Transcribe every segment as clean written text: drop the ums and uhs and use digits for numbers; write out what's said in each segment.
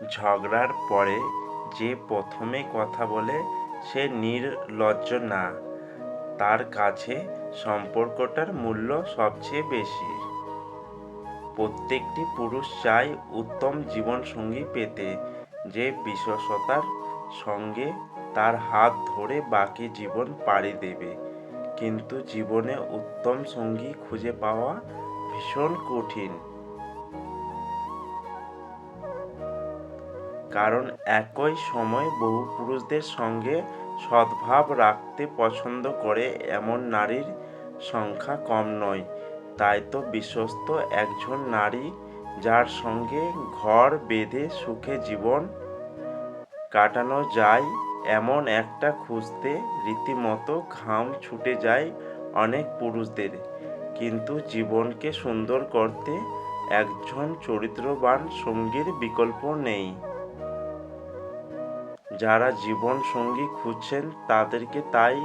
ঝগড়ার পরে যে প্রথমে কথা বলে সে নির্লজ্জ না, তার কাছে সম্পর্কটার মূল্য সবচেয়ে বেশি। প্রত্যেকটি পুরুষ চায় উত্তম জীবনসঙ্গী পেতে, যে বিশ্বস্ততার সঙ্গে তার হাত ধরে বাকি জীবন পাড়ি দেবে। কিন্তু জীবনে উত্তম সঙ্গী খুঁজে পাওয়া ভীষণ কঠিন। কারণ একই সময় বহু পুরুষদের সঙ্গে সদ্ভাব রাখতে পছন্দ করে এমন নারীর সংখ্যা কম নয়। তাই তো বিশ্বস্ত একজন নারী যার সঙ্গে ঘর বেঁধে সুখে জীবন কাটানো যায় এমন একটা খুঁজতে রীতিমতো ঘাম ছুটে যায় অনেক পুরুষদের। কিন্তু জীবনকে সুন্দর করতে একজন চরিত্রবান সঙ্গীর বিকল্প নেই। যারা জীবন সঙ্গী খুঁজছেন তাদেরকে তাই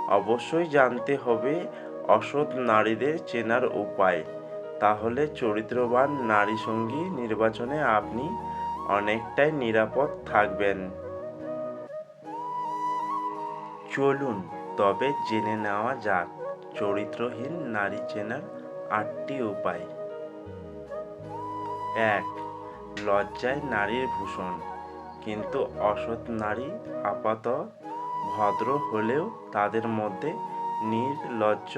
অবশ্যই জানতে হবে অসৎ নারীদের চেনার উপায়। তাহলে চরিত্রবান নারী সঙ্গী নির্বাচনে আপনি অনেকটাই নিরাপদ থাকবেন। চলুন তবে জেনে নেওয়া যাক চরিত্রহীন নারী চেনার ৮টি উপায়। ১. লজ্জায় নারীর ভূষণ। কিন্তু অসৎ নারী আপাতত ভদ্র হলেও তাদের মধ্যে নির্লজ্জ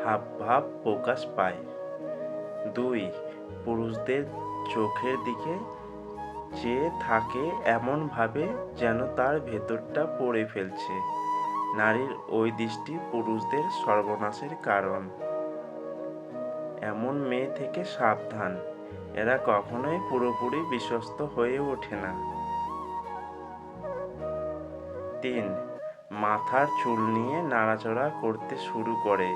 হাবভাব প্রকাশ পায়। ২. পুরুষদের চোখের দিকে চেয়ে থাকে এমনভাবে যেন তার ভেতরটা পড়ে ফেলছে। নারীর ওই দৃষ্টি পুরুষদের সর্বনাশের কারণ। এমন মেয়ে থেকে সাবধান, এরা কখনোই পুরোপুরি বিশ্বস্ত হয়ে ওঠে না। ৩. মাথার চুল নিয়ে নাড়াচাড়া করতে শুরু করে।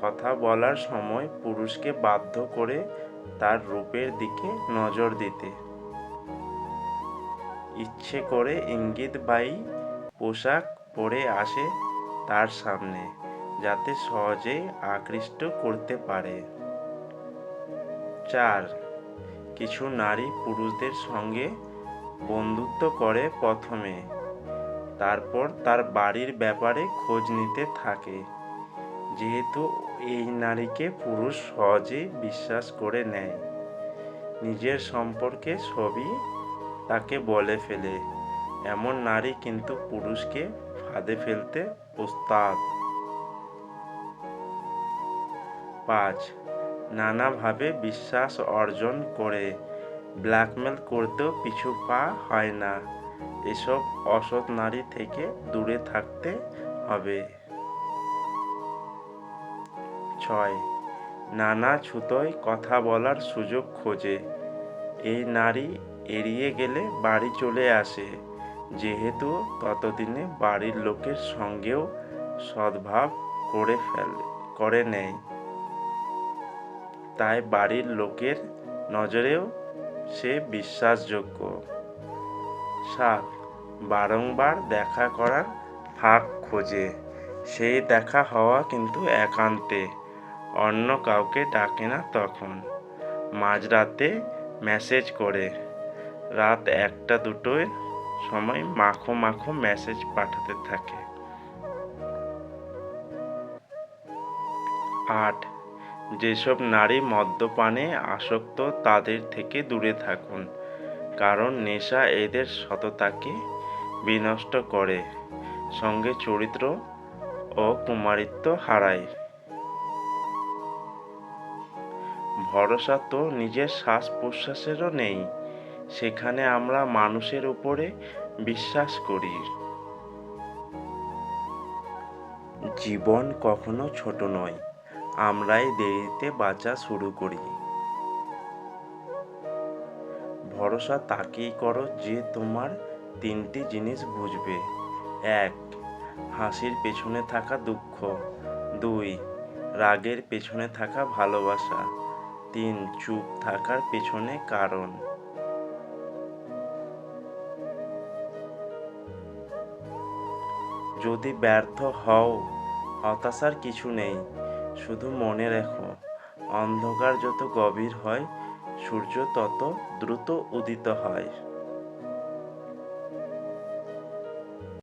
কথা বলার সময় পুরুষকে বাধ্য করে তার রূপের দিকে নজর দিতে। ইচ্ছে করে ইঙ্গিতবাহী পোশাক পরে আসে তার সামনে, যাতে সহজেই আকৃষ্ট করতে পারে। ৪. কিছু নারী পুরুষদের সঙ্গে বন্ধুত্ব করে প্রথমে, তারপর তার বাড়ির ব্যাপারে খোঁজ নিতে থাকে। যেহেতু এই নারীকে পুরুষ সহজেই বিশ্বাস করে নেয়, নিজের সম্পর্কে সবই তাকে বলে ফেলে। এমন নারী কিন্তু পুরুষকে ফাঁদে ফেলতে ওস্তাদ। ৫. নানাভাবে বিশ্বাস অর্জন করে ব্ল্যাকমেল করতেও পিছু পা হয় না। এসব অসৎ নারী থেকে দূরে থাকতে হবে। ৬. নানা ছুতোয় কথা বলার সুযোগ খোঁজে। এই নারী এড়িয়ে গেলে বাড়ি চলে আসে, যেহেতু ততদিনে বাড়ির লোকের সঙ্গেও সদ্ভাব করে নেয়। তাই বাড়ির লোকের নজরেও সে বিশ্বাসযোগ্য। ৭. বারংবার দেখা করার ফাঁক খোঁজে। সেই দেখা হওয়া কিন্তু একান্তে, অন্য কাউকে ডাকে না তখন। মাঝরাতে মেসেজ করে, রাত ১টা-২টোর সময় মাখো মাখো মেসেজ পাঠাতে থাকে। ৮. যেসব নারী মদ্যপানে আসক্ত তাদের থেকে দূরে থাকুন, কারণ নেশা এদের সততাকে বিনষ্ট করে, সঙ্গে চরিত্র ও কুমারিত্ব হারায়। ভরসা তো নিজের শ্বাস প্রশ্বাসেরও নেই, সেখানে আমরা মানুষের উপরে বিশ্বাস করি। জীবন কখনো ছোট নয়, আমরাই দেরিতে বাঁচা শুরু করি। ভরসা তাকেই করো যে তোমার ৩টি জিনিস বুঝবে। ১. হাসির পেছনে থাকা দুঃখ। ২. রাগের পেছনে থাকা ভালোবাসা। ৩. চুপ থাকার পেছনে কারণ। যদি ব্যর্থ হও, হতাশার কিছু নেই। শুধু মনে রেখো, অন্ধকার যত গভীর হয় সূর্য তত দ্রুত উদিত হয়।